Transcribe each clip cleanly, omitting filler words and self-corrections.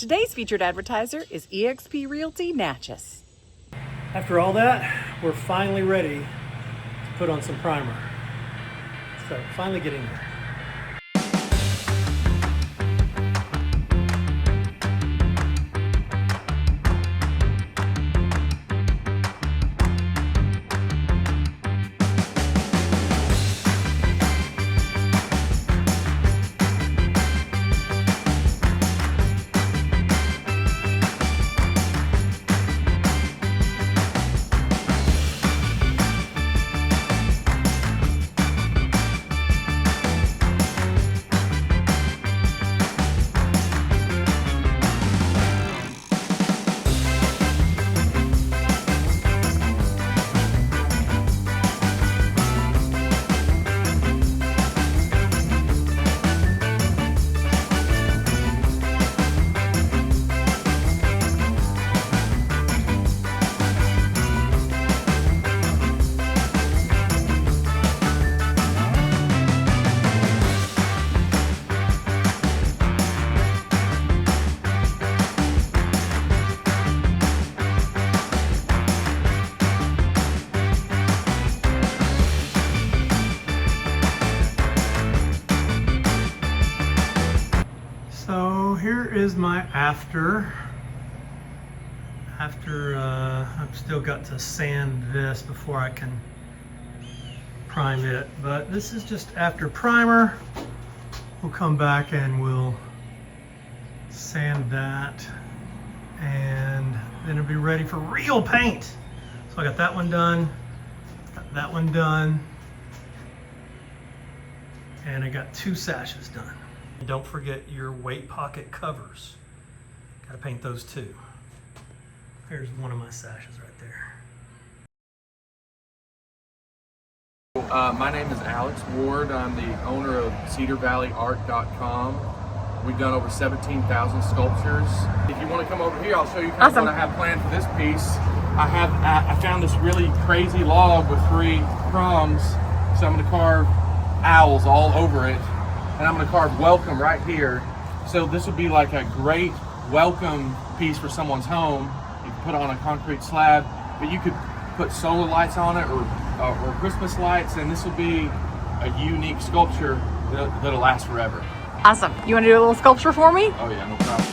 Today's featured advertiser is eXp Realty Natchez. After all that, we're finally ready to put on some primer. So finally getting there. So here is my after. I've still got to sand this before I can prime it, but this is just after primer. We'll come back and we'll sand that, and then it'll be ready for real paint. So I got that one done, got that one done, and I got 2 sashes done. And don't forget your weight pocket covers. Gotta paint those too. Here's one of my sashes right there. My name is Alex Ward. I'm the owner of cedarvalleyart.com. We've done over 17,000 sculptures. If you want to come over here, I'll show you kind of what I have planned for this piece. I found this really crazy log with 3 prongs, so I'm going to carve owls all over it. And I'm going to carve welcome right here. So this would be like a great welcome piece for someone's home. You can put it on a concrete slab, but you could put solar lights on it or Christmas lights, and this will be a unique sculpture that'll last forever. Awesome. You want to do a little sculpture for me? Oh yeah, no problem.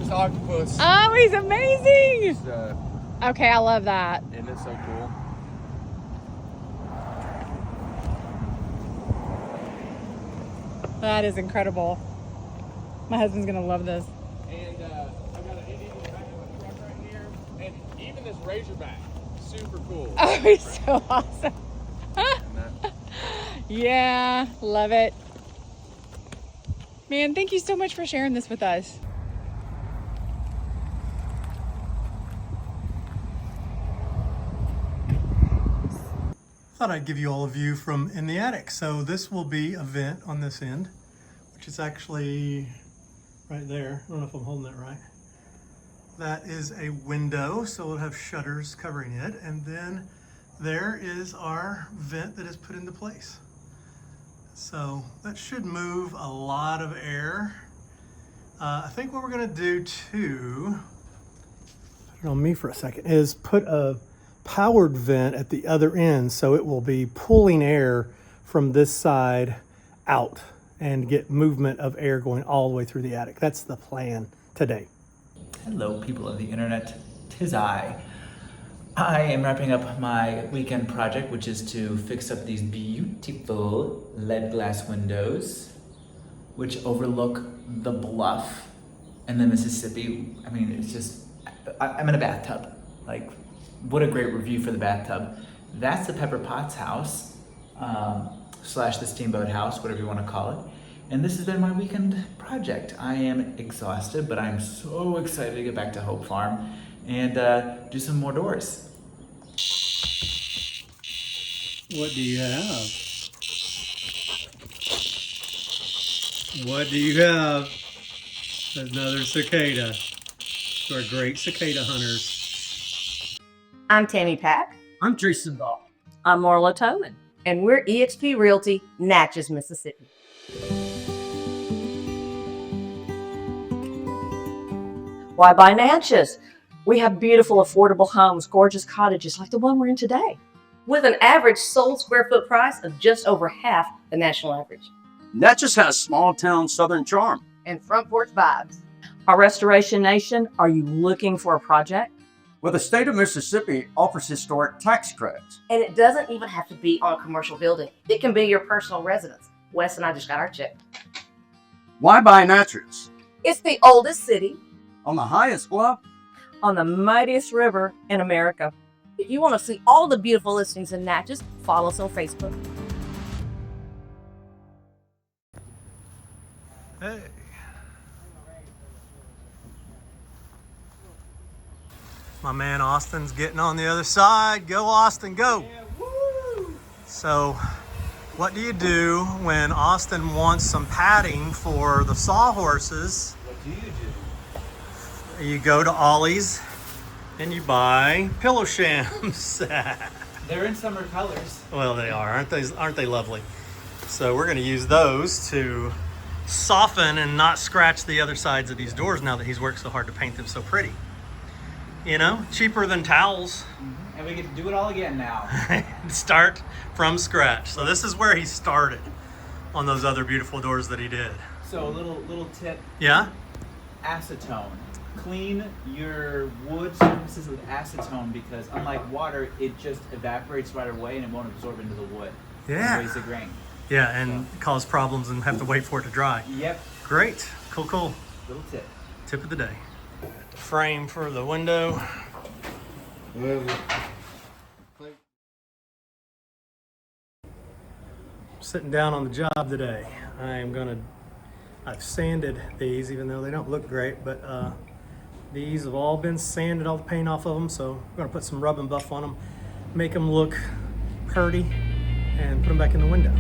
Octopus. Oh, he's amazing. He's, Okay, I love that. Isn't it so cool? That is incredible. My husband's gonna love this. And I got an Indian in the back of my truck right here, and even this razorback, super cool. Oh, he's so awesome. Yeah, love it. Man, thank you so much for sharing this with us. Thought I'd give you all a view from in the attic. So this will be a vent on this end, which is actually right there. I don't know if I'm holding that right. That is a window, so it'll have shutters covering it. And then there is our vent that is put into place. So that should move a lot of air. I think what we're gonna do too, put it on me for a second, is put a powered vent at the other end, so it will be pulling air from this side out and get movement of air going all the way through the attic. That's the plan today. Hello, people of the internet. 'Tis I. I am wrapping up my weekend project, which is to fix up these beautiful lead glass windows, which overlook the bluff and the Mississippi. I mean, it's just, I'm in a bathtub. Like, what a great review for the bathtub. That's the Pepper Potts house, slash the Steamboat house, whatever you want to call it. And this has been my weekend project. I am exhausted, but I'm so excited to get back to Hope Farm and do some more doors. What do you have? What do you have? Another cicada. We're great cicada hunters. I'm Tammy Pack. I'm Jason Dahl. I'm Marla Tobin. And we're eXp Realty, Natchez, Mississippi. Why buy Natchez? We have beautiful, affordable homes, gorgeous cottages like the one we're in today, with an average sold square foot price of just over half the national average. Natchez has small town southern charm. And front porch vibes. Our Restoration Nation, are you looking for a project? Well, the state of Mississippi offers historic tax credits. And it doesn't even have to be on a commercial building. It can be your personal residence. Wes and I just got our check. Why buy Natchez? It's the oldest city On the highest bluff, on the mightiest river in America. If you want to see all the beautiful listings in Natchez, follow us on Facebook. Hey. My man Austin's getting on the other side. Go, Austin, go. So, what do you do when Austin wants some padding for the sawhorses? What do you do? You go to Ollie's and you buy pillow shams. They're in summer colors. Well, they are, aren't they lovely? So we're going to use those to soften and not scratch the other sides of these doors now that he's worked so hard to paint them so pretty. You know, cheaper than towels. And we get to do it all again now. Start from scratch. So this is where he started on those other beautiful doors that he did. So a little tip, Yeah? acetone. Clean your wood surfaces with acetone because unlike water, it just evaporates right away and it won't absorb into the wood. Yeah. And raise the grain. Yeah, and cause problems and have to wait for it to dry. Yep. Great. Cool. Little tip. Tip of the day. The frame for the window. Sitting down on the job today. I've sanded these even though they don't look great, but these have all been sanded, all the paint off of them, so I'm gonna put some rub and buff on them, make them look pretty, and put them back in the window.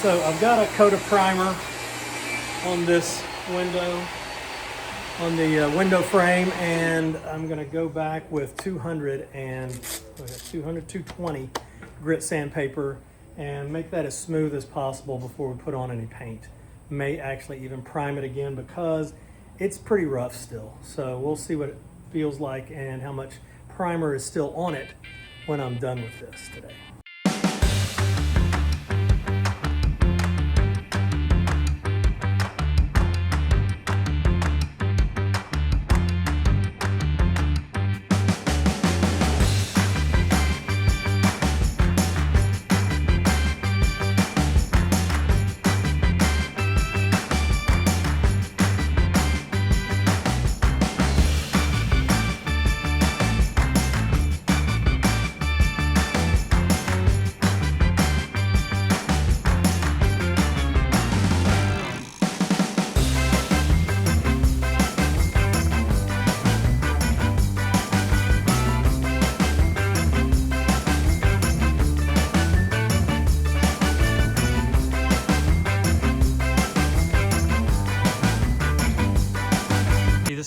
So I've got a coat of primer on this window, on the window frame, and I'm gonna go back with 220 grit sandpaper and make that as smooth as possible before we put on any paint. May actually even prime it again because it's pretty rough still. So we'll see what it feels like and how much primer is still on it when I'm done with this today.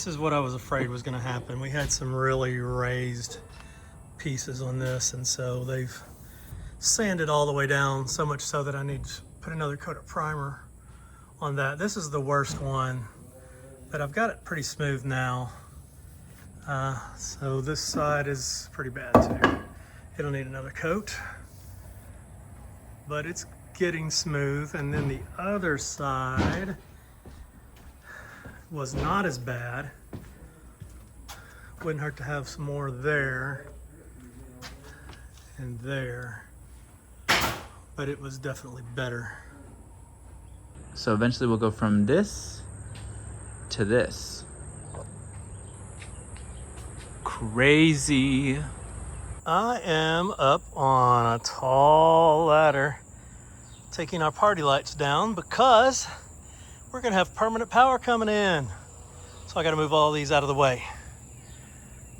is what I was afraid was going to happen. We had some really raised pieces on this, and so they've sanded all the way down, so much so that I need to put another coat of primer on that. This is the worst one, but I've got it pretty smooth now. So this side is pretty bad too. It'll need another coat, but it's getting smooth. And then the other side was not as bad. Wouldn't hurt to have some more there and there, but it was definitely better. So eventually we'll go from this to this. Crazy. I am up on a tall ladder taking our party lights down because we're gonna have permanent power coming in. So I gotta move all these out of the way.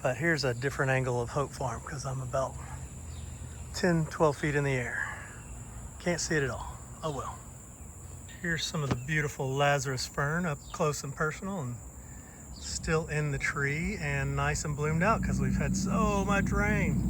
But here's a different angle of Hope Farm because I'm about 10, 12 feet in the air. Can't see it at all. Oh well. Here's some of the beautiful Lazarus fern up close and personal and still in the tree and nice and bloomed out because we've had so much rain.